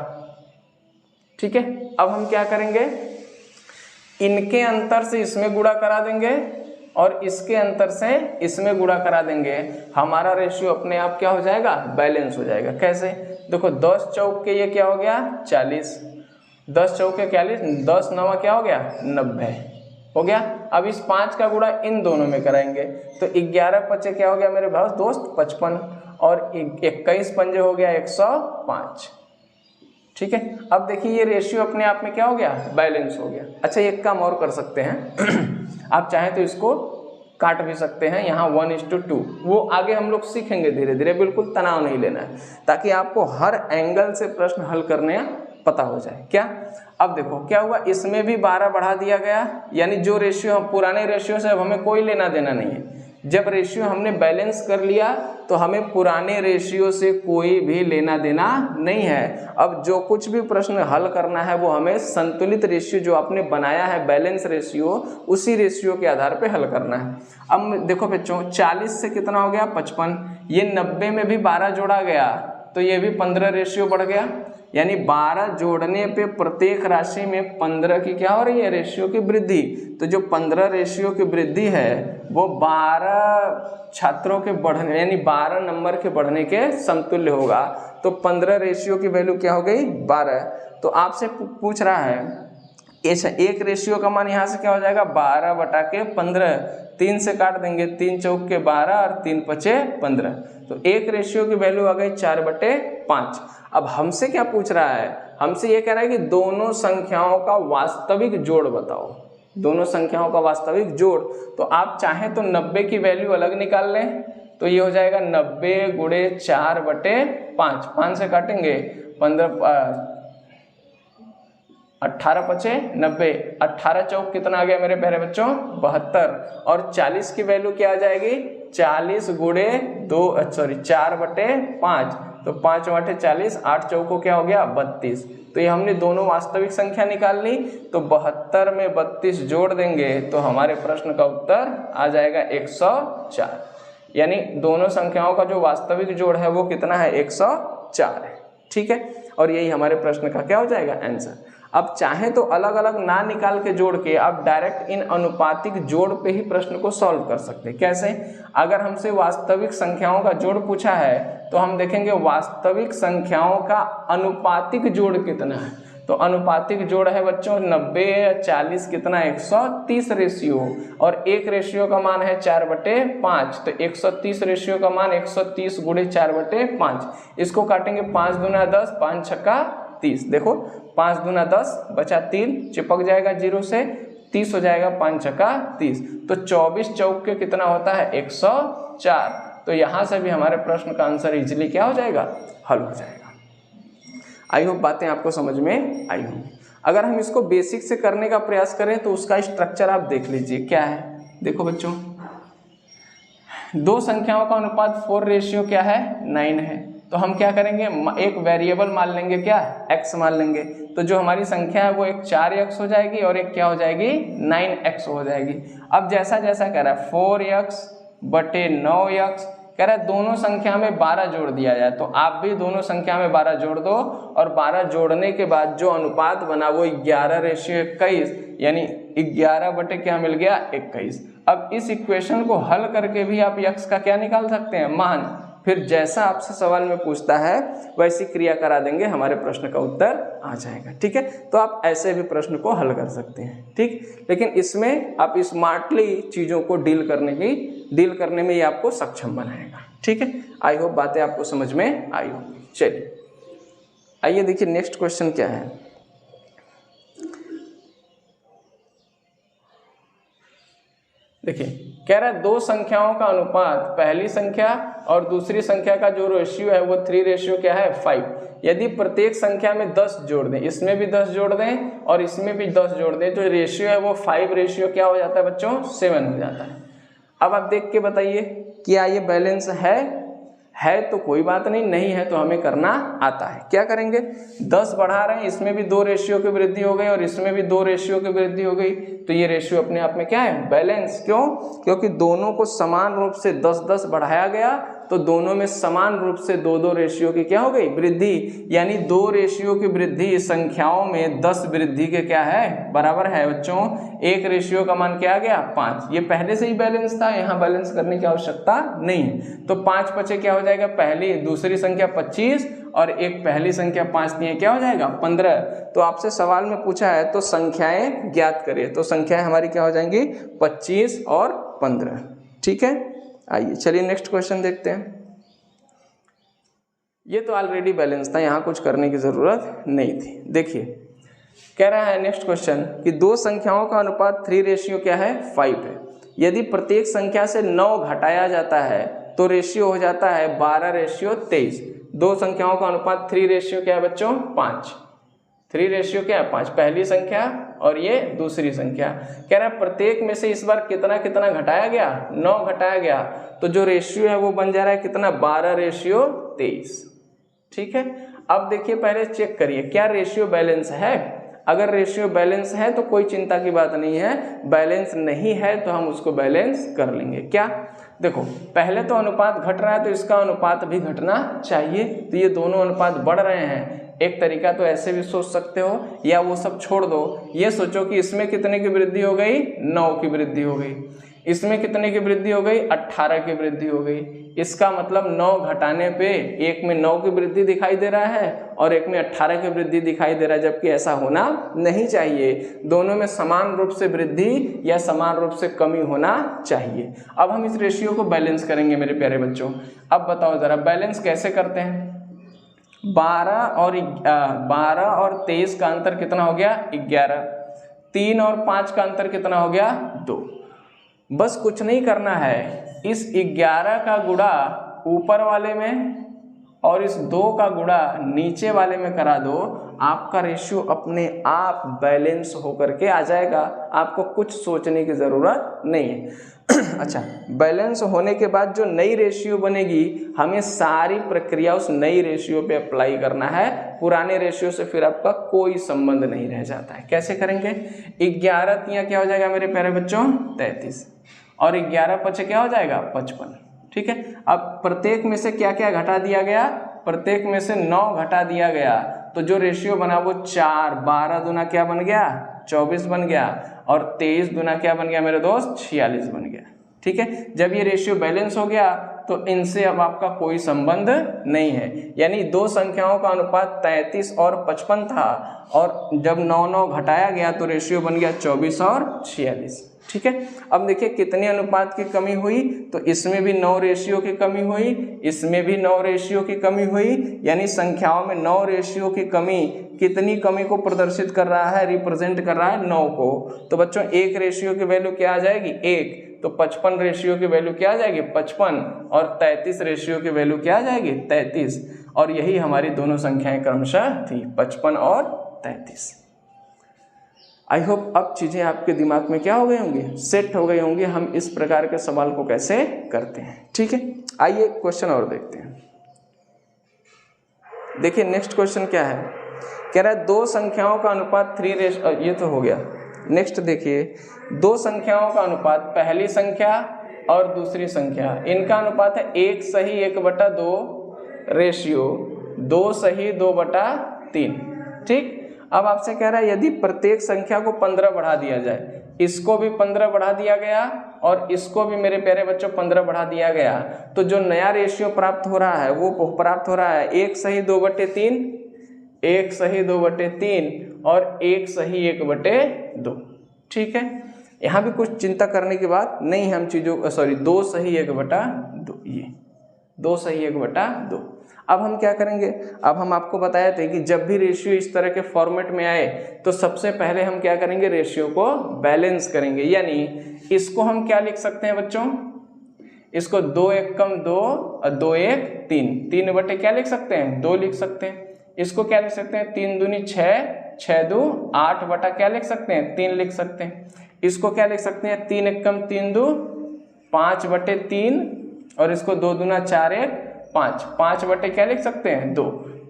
ठीक है। अब हम क्या करेंगे, इनके अंतर से इसमें गुणा करा देंगे और इसके अंतर से इसमें गुणा करा देंगे, हमारा रेशियो अपने आप क्या हो जाएगा बैलेंस हो जाएगा। कैसे, देखो 10 चौक के ये क्या हो गया 40, 10 चौक के 40, 10 9 क्या हो गया 90 हो गया। अब इस 5 का गुणा इन दोनों में कराएंगे तो 11 पचे क्या हो गया मेरे भाई दोस्त 55 और 21 पंजे हो गया 105, ठीक है। अब देखिए ये रेशियो अपने आप में क्या हो गया बैलेंस हो गया। अच्छा एक काम और कर सकते हैं आप चाहें तो इसको काट भी सकते हैं, यहाँ 1:2, वो आगे हम लोग सीखेंगे धीरे धीरे, बिल्कुल तनाव नहीं लेना है ताकि आपको हर एंगल से प्रश्न हल करने पता हो जाए। क्या, अब देखो क्या हुआ, इसमें भी 12 बढ़ा दिया गया, यानी जो रेशियो हम पुराने रेशियो से अब हमें कोई लेना देना नहीं है। जब रेशियो हमने बैलेंस कर लिया तो हमें पुराने रेशियो से कोई भी लेना देना नहीं है। अब जो कुछ भी प्रश्न हल करना है वो हमें संतुलित रेशियो जो आपने बनाया है बैलेंस रेशियो, उसी रेशियो के आधार पे हल करना है। अब देखो बच्चों 40 से कितना हो गया 55, ये 90 में भी 12 जोड़ा गया तो ये भी 15 रेशियो बढ़ गया, यानी 12 जोड़ने पे प्रत्येक राशि में 15 की क्या हो रही है रेशियो की वृद्धि। तो जो 15 रेशियो की वृद्धि है वो 12 छात्रों के बढ़ने यानी 12 नंबर के बढ़ने के समतुल्य होगा। तो 15 रेशियो की वैल्यू क्या हो गई 12। तो आपसे पूछ रहा है एक रेशियो का मान यहाँ से क्या हो जाएगा 12/15, 3 से काट देंगे, 3 चौक के 12 और 3 पचे 15, तो एक रेशियो की वैल्यू आ गई 4/5। अब हमसे क्या पूछ रहा है, हमसे ये कह रहा है कि दोनों संख्याओं का वास्तविक जोड़ बताओ, दोनों संख्याओं का वास्तविक जोड़। तो आप चाहें तो 90 की वैल्यू अलग निकाल लें, तो ये हो जाएगा 90 × 4/5, 5 से काटेंगे 15 18 पचे 90, 18 चौक कितना आ गया मेरे प्यारे बच्चों 72, और 40 की वैल्यू क्या आ जाएगी 40 × 4/5, तो 5/40, 8 चौकों क्या हो गया 32। तो ये हमने दोनों वास्तविक संख्या निकाल ली, तो 72 में 32 जोड़ देंगे तो हमारे प्रश्न का उत्तर आ जाएगा 104, यानी दोनों संख्याओं का जो वास्तविक जोड़ है वो कितना है 104 है, ठीक है। और यही हमारे प्रश्न का क्या हो जाएगा आंसर। अब चाहे तो अलग अलग ना निकाल के जोड़ के आप डायरेक्ट इन अनुपातिक जोड़ पे ही प्रश्न को सॉल्व कर सकते हैं। कैसे, अगर हमसे वास्तविक संख्याओं का जोड़ पूछा है तो हम देखेंगे वास्तविक संख्याओं का अनुपातिक जोड़ कितना है। तो अनुपातिक जोड़ है बच्चों 90 या 40 कितना 130 रेशियो, और एक रेशियो का मान है 4/5, तो 130 रेशियो का मान 130 × 4/5। इसको काटेंगे 5 दूना 10, 5 छक्का 30, देखो 5 दूना 10 बचा 3, चिपक जाएगा 0 से 30 हो जाएगा, 5 छक्का 30, तो 24 चौक के कितना होता है 104। तो यहाँ से भी हमारे प्रश्न का आंसर इजीली क्या हो जाएगा हल हो जाएगा। आई होप बातें आपको समझ में आई होंगी। अगर हम इसको बेसिक से करने का प्रयास करें तो उसका स्ट्रक्चर आप देख लीजिए क्या है। देखो बच्चों दो संख्याओं का अनुपात 4 क्या है 9 है। तो हम क्या करेंगे, एक वेरिएबल मान लेंगे, क्या x मान लेंगे। तो जो हमारी संख्या है वो एक 4x हो जाएगी और एक क्या हो जाएगी 9x हो जाएगी। अब जैसा जैसा कह रहा है 4x बटे 9x कह रहा है दोनों संख्या में 12 जोड़ दिया जाए। तो आप भी दोनों संख्या में 12 जोड़ दो और 12 जोड़ने के बाद जो अनुपात बना वो 11:21 यानी 11 बटे क्या मिल गया 21। अब इस इक्वेशन को हल करके भी आप x का क्या निकाल सकते हैं मान। फिर जैसा आपसे सवाल में पूछता है वैसी क्रिया करा देंगे, हमारे प्रश्न का उत्तर आ जाएगा। ठीक है, तो आप ऐसे भी प्रश्न को हल कर सकते हैं। ठीक, लेकिन इसमें आप स्मार्टली चीज़ों को डील करने में ये आपको सक्षम बनाएगा। ठीक है, आई होप बातें आपको समझ में आई होंगी। चलिए आइए देखिए नेक्स्ट क्वेश्चन क्या है। देखिए कह रहा है दो संख्याओं का अनुपात, पहली संख्या और दूसरी संख्या का जो रेशियो है वो 3 क्या है 5। यदि प्रत्येक संख्या में 10 जोड़ दें, इसमें भी 10 जोड़ दें और इसमें भी 10 जोड़ दें, तो रेशियो है वो 5 क्या हो जाता है बच्चों 7 हो जाता है। अब आप देख के बताइए क्या ये बैलेंस है तो कोई बात नहीं, नहीं है तो हमें करना आता है। क्या करेंगे, 10 बढ़ा रहे हैं, इसमें भी 2 रेशियो की वृद्धि हो गई और इसमें भी 2 रेशियो की वृद्धि हो गई, तो ये रेशियो अपने आप में क्या है बैलेंस। क्यों, क्योंकि दोनों को समान रूप से 10-10 बढ़ाया गया तो दोनों में समान रूप से 2-2 रेशियो की क्या हो गई वृद्धि, यानी 2 रेशियो की वृद्धि संख्याओं में 10 वृद्धि के क्या है बराबर है बच्चों। 1 रेशियो का मान क्या आ गया 5। ये पहले से ही बैलेंस था, यहाँ बैलेंस करने की आवश्यकता नहीं है। तो 5 बचे क्या हो जाएगा, पहली दूसरी संख्या 25 और एक पहली संख्या 5 दिए क्या हो जाएगा 15। तो आपसे सवाल में पूछा है तो संख्याएं ज्ञात करिए, तो संख्याएं हमारी क्या हो जाएंगी 25 और 15। ठीक है, आइए चलिए नेक्स्ट क्वेश्चन देखते हैं। ये तो ऑलरेडी बैलेंस था, यहाँ कुछ करने की जरूरत नहीं थी। देखिए कह रहा है नेक्स्ट क्वेश्चन कि दो संख्याओं का अनुपात 3 क्या है 5 है। यदि प्रत्येक संख्या से 9 घटाया जाता है तो रेशियो हो जाता है 12:23। दो संख्याओं का अनुपात 3 क्या है बच्चों 5। 3 क्या है 5, पहली संख्या और ये दूसरी संख्या। कह रहा है प्रत्येक में से इस बार कितना कितना घटाया गया 9 घटाया गया, तो जो रेशियो है वो बन जा रहा है कितना 12:23। ठीक है, अब देखिए पहले चेक करिए क्या रेशियो बैलेंस है। अगर रेशियो बैलेंस है तो कोई चिंता की बात नहीं है, बैलेंस नहीं है तो हम उसको बैलेंस कर लेंगे। क्या, देखो पहले तो अनुपात घट रहा है तो इसका अनुपात भी घटना चाहिए, तो ये दोनों अनुपात बढ़ रहे हैं। एक तरीका तो ऐसे भी सोच सकते हो, या वो सब छोड़ दो, ये सोचो कि इसमें कितने की वृद्धि हो गई 9 की वृद्धि हो गई, इसमें कितने की वृद्धि हो गई 18 की वृद्धि हो गई। इसका मतलब 9 घटाने पे एक में 9 की वृद्धि दिखाई दे रहा है और एक में 18 की वृद्धि दिखाई दे रहा है, जबकि ऐसा होना नहीं चाहिए। दोनों में समान रूप से वृद्धि या समान रूप से कमी होना चाहिए। अब हम इस रेशियो को बैलेंस करेंगे मेरे प्यारे बच्चों। अब बताओ जरा बैलेंस कैसे करते हैं। 12 और 23 का अंतर कितना हो गया 11। 3 और 5 का अंतर कितना हो गया 2। बस कुछ नहीं करना है, इस 11 का गुणा ऊपर वाले में और इस 2 का गुणा नीचे वाले में करा दो, आपका रेशियो अपने आप बैलेंस होकर के आ जाएगा। आपको कुछ सोचने की ज़रूरत नहीं है। अच्छा, बैलेंस होने के बाद जो नई रेशियो बनेगी हमें सारी प्रक्रिया उस नई रेशियो पे अप्लाई करना है। पुराने रेशियो से फिर आपका कोई संबंध नहीं रह जाता है। कैसे करेंगे, 11 तियां क्या हो जाएगा मेरे प्यारे बच्चों 33 और 11 पचे क्या हो जाएगा 55। ठीक है, अब प्रत्येक में से क्या क्या घटा दिया गया, प्रत्येक में से 9 घटा दिया गया, तो जो रेशियो बना वो 4। 12 दूना क्या बन गया 24 बन गया और 23 दूना क्या बन गया मेरे दोस्त 46 बन गया। ठीक है, जब ये रेशियो बैलेंस हो गया तो इनसे अब आपका कोई संबंध नहीं है। यानी दो संख्याओं का अनुपात 33 और 55 था और जब 9 घटाया गया तो रेशियो बन गया 24 और 46। ठीक है, अब देखिए कितने अनुपात की कमी हुई, तो इसमें भी 9 रेशियो की कमी हुई, इसमें भी 9 रेशियो की कमी हुई, यानी संख्याओं में 9 रेशियो की कमी कितनी कमी को प्रदर्शित कर रहा है, रिप्रेजेंट कर रहा है 9 को। तो बच्चों 1 रेशियो की वैल्यू क्या आ जाएगी 1, तो 55 रेशियो की वैल्यू क्या आ जाएगी 55 और 33 रेशियो की वैल्यू क्या आ जाएगी 33। और यही हमारी दोनों संख्याएं क्रमशः थी 55 और 33। आई होप अब चीज़ें आपके दिमाग में क्या हो गई होंगी, सेट हो गई होंगी हम इस प्रकार के सवाल को कैसे करते हैं। ठीक है, आइए क्वेश्चन और देखते हैं। देखिए नेक्स्ट क्वेश्चन क्या है, कह रहा है दो संख्याओं का अनुपात 3 ये तो हो गया। नेक्स्ट देखिए, दो संख्याओं का अनुपात, पहली संख्या और दूसरी संख्या, इनका अनुपात है 1 सही 1/2 रेशियो 2 सही 2/3। ठीक, अब आपसे कह रहा है यदि प्रत्येक संख्या को 15 बढ़ा दिया जाए, इसको भी 15 बढ़ा दिया गया और इसको भी मेरे प्यारे बच्चों 15 बढ़ा दिया गया, तो जो नया रेशियो प्राप्त हो रहा है वो प्राप्त हो रहा है 1 सही 2/3, 1 सही 2/3 और 1 सही 1/2। ठीक है, यहाँ भी कुछ चिंता करने की बात नहीं है, हम चीज़ों 2 सही 1/2, ये 2 सही 1/2। अब हम क्या करेंगे, अब हम आपको बताए थे कि जब भी रेशियो इस तरह के फॉर्मेट में आए तो सबसे पहले हम क्या करेंगे, रेशियो को बैलेंस करेंगे। यानी इसको हम क्या लिख सकते हैं बच्चों, इसको 2 1 कम 2 और 2 1 3, 3 बटे क्या लिख सकते हैं 2 लिख सकते हैं। इसको क्या लिख सकते हैं 3 दूनी 6, 6 2 8 बटा क्या लिख सकते हैं 3 लिख सकते हैं। इसको क्या लिख सकते हैं 3 1 कम 3 2 5/3 और इसको 2 दूना 4 1 5, 5 बटे क्या लिख सकते हैं 2।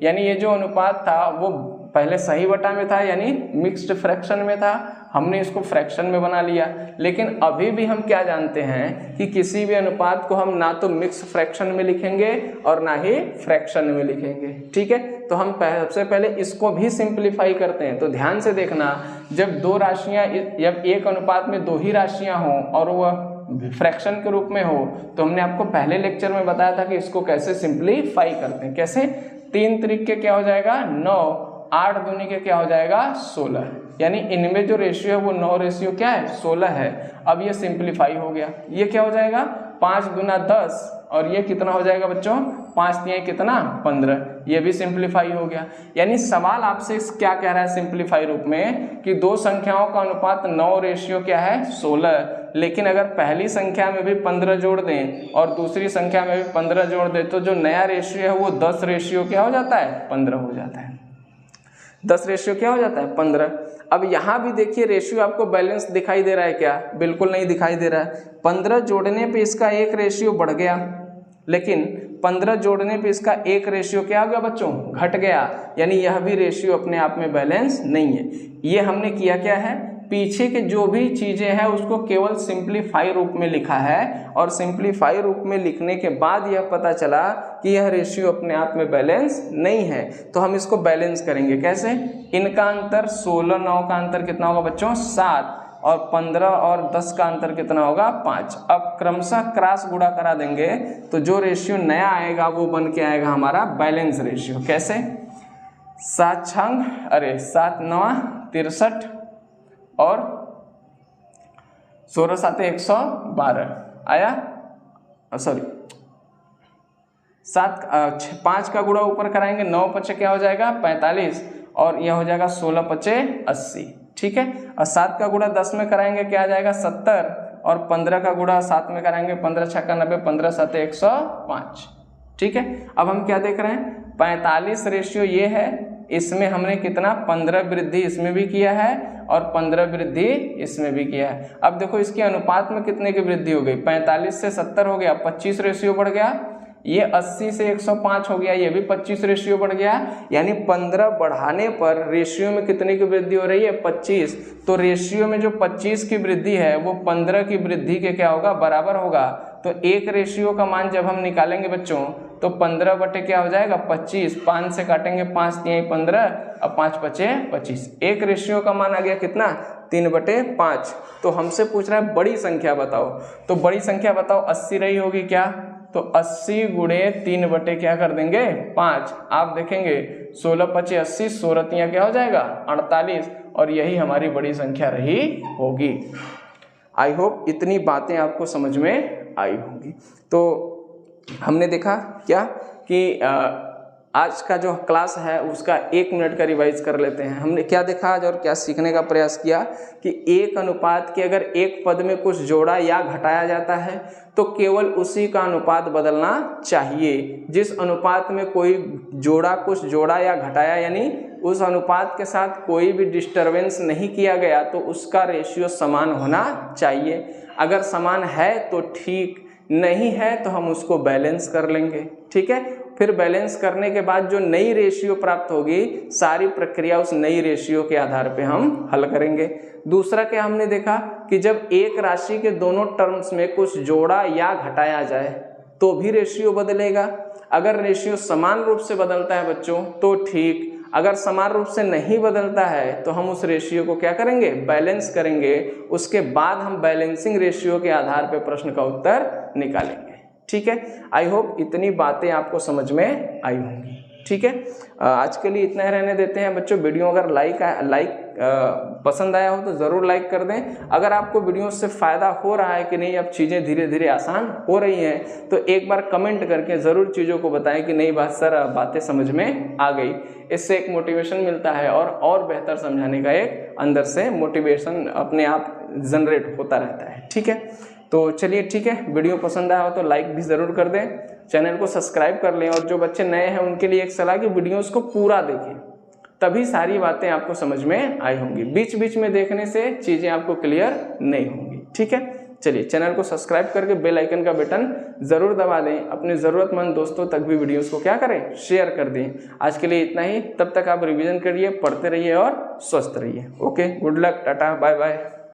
यानी ये जो अनुपात था वो पहले सही बटा में था, यानी मिक्स्ड फ्रैक्शन में था, हमने इसको फ्रैक्शन में बना लिया। लेकिन अभी भी हम क्या जानते हैं कि किसी भी अनुपात को हम ना तो मिक्स फ्रैक्शन में लिखेंगे और ना ही फ्रैक्शन में लिखेंगे। ठीक है, तो हम सबसे पहले इसको भी सिंप्लीफाई करते हैं। तो ध्यान से देखना, जब दो राशियां, जब एक अनुपात में दो ही राशियां हों और वह फ्रैक्शन के रूप में हो, तो हमने आपको पहले लेक्चर में बताया था कि इसको कैसे सिंप्लीफाई करते हैं। कैसे, 3 त्रिक के क्या हो जाएगा 9, 8 दूनी के क्या हो जाएगा 16, यानी इनमें जो रेशियो है वो 9 रेशियो क्या है 16 है। अब ये सिंप्लीफाई हो गया, ये क्या हो जाएगा 5 दूना 10 और ये कितना हो जाएगा बच्चों 5 3 कितना 15, ये भी सिंप्लीफाई हो गया। यानी सवाल आपसे क्या कह रहा है सिंप्लीफाई रूप में कि दो संख्याओं का अनुपात 9 रेशियो क्या है 16, लेकिन अगर पहली संख्या में भी 15 जोड़ दें और दूसरी संख्या में भी 15 जोड़ दें तो जो नया रेशियो है वो 10 रेशियो क्या हो जाता है 15 हो जाता है। 10 रेशियो क्या हो जाता है 15। अब यहाँ भी देखिए रेशियो आपको बैलेंस दिखाई दे रहा है क्या, बिल्कुल नहीं दिखाई दे रहा है। 15 जोड़ने पे इसका एक रेशियो बढ़ गया, लेकिन 15 जोड़ने पे इसका एक रेशियो क्या हो गया बच्चों घट गया, यानी यह भी रेशियो अपने आप में बैलेंस नहीं है। ये हमने किया क्या है, पीछे के जो भी चीजें हैं उसको केवल सिंप्लीफाई रूप में लिखा है और सिंप्लीफाई रूप में लिखने के बाद यह पता चला कि यह रेशियो अपने आप में बैलेंस नहीं है। तो हम इसको बैलेंस करेंगे कैसे, इनका अंतर 16 9 का अंतर कितना होगा बच्चों 7 और 15 और 10 का अंतर कितना होगा 5। अब क्रमशः क्रॉस गुणा करा देंगे तो जो रेशियो नया आएगा वो बन के आएगा हमारा बैलेंस रेशियो। कैसे, 7 9 63 और 16 7 112 आया, सॉरी 5 का गुणा ऊपर कराएंगे 9 5 क्या हो जाएगा 45 और यह हो जाएगा 16 5 80। ठीक है, और 7 का गुणा 10 में कराएंगे क्या आ जाएगा 70 और 15 का गुणा 7 में कराएंगे 15 6 90 15 7 105। ठीक है, अब हम क्या देख रहे हैं 45 रेशियो ये है, इसमें हमने कितना 15 वृद्धि इसमें भी किया है और 15 वृद्धि इसमें भी किया है। अब देखो इसके अनुपात में कितने की वृद्धि हो गई, 45 से 70 हो गया 25 रेशियो बढ़ गया, ये 80 से 105 हो गया, ये भी 25 रेशियो बढ़ गया, यानी 15 बढ़ाने पर रेशियो में कितने की वृद्धि हो रही है 25। तो रेशियो में जो 25 की वृद्धि है वो 15 की वृद्धि के क्या होगा बराबर होगा। तो एक रेशियो का मान जब हम निकालेंगे बच्चों तो 15 बटे क्या हो जाएगा 25, 5 से काटेंगे 5 3 15 और 5 5 25, एक रेशियो का मान आ गया कितना 3/5। तो हमसे पूछ रहा है बड़ी संख्या बताओ, तो बड़ी संख्या बताओ 80 रही होगी क्या, तो 80 गुणे 3 बटे क्या कर देंगे 5। आप देखेंगे 16 5 80, 16 क्या हो जाएगा 48 और यही हमारी बड़ी संख्या रही होगी। आई होप इतनी बातें आपको समझ में आई होंगी। तो हमने देखा क्या कि आज का जो क्लास है उसका 1 मिनट का रिवाइज कर लेते हैं। हमने क्या देखा आज और क्या सीखने का प्रयास किया कि एक अनुपात के अगर एक पद में कुछ जोड़ा या घटाया जाता है तो केवल उसी का अनुपात बदलना चाहिए। जिस अनुपात में कोई जोड़ा कुछ जोड़ा या घटाया यानी उस अनुपात के साथ कोई भी डिस्टरबेंस नहीं किया गया तो उसका रेशियो समान होना चाहिए। अगर समान है तो ठीक, नहीं है तो हम उसको बैलेंस कर लेंगे। ठीक है, फिर बैलेंस करने के बाद जो नई रेशियो प्राप्त होगी, सारी प्रक्रिया उस नई रेशियो के आधार पे हम हल करेंगे। दूसरा क्या हमने देखा कि जब एक राशि के दोनों टर्म्स में कुछ जोड़ा या घटाया जाए तो भी रेशियो बदलेगा। अगर रेशियो समान रूप से बदलता है बच्चों तो ठीक, अगर समान रूप से नहीं बदलता है तो हम उस रेशियो को क्या करेंगे, बैलेंस करेंगे। उसके बाद हम बैलेंसिंग रेशियो के आधार पर प्रश्न का उत्तर निकालेंगे। ठीक है, आई होप इतनी बातें आपको समझ में आई होंगी। ठीक है, आज के लिए इतना ही रहने देते हैं बच्चों। वीडियो अगर पसंद आया हो तो ज़रूर लाइक कर दें। अगर आपको वीडियो से फ़ायदा हो रहा है कि नहीं, अब चीज़ें धीरे धीरे आसान हो रही हैं, तो एक बार कमेंट करके ज़रूर चीज़ों को बताएं कि नहीं बात सर बातें समझ में आ गई। इससे एक मोटिवेशन मिलता है और बेहतर समझाने का एक अंदर से मोटिवेशन अपने आप जनरेट होता रहता है। ठीक है, तो चलिए ठीक है, वीडियो पसंद आया हो तो लाइक भी ज़रूर कर दें, चैनल को सब्सक्राइब कर लें। और जो बच्चे नए हैं उनके लिए एक सलाह कि वीडियोस को पूरा देखें, तभी सारी बातें आपको समझ में आई होंगी। बीच बीच में देखने से चीज़ें आपको क्लियर नहीं होंगी। ठीक है, चलिए चैनल को सब्सक्राइब करके बेल आइकन का बटन ज़रूर दबा दें। अपने ज़रूरतमंद दोस्तों तक भी वीडियोस को क्या करें, शेयर कर दें। आज के लिए इतना ही, तब तक आप रिवीजन करिए, पढ़ते रहिए और स्वस्थ रहिए। Okay, good luck, tata, bye bye.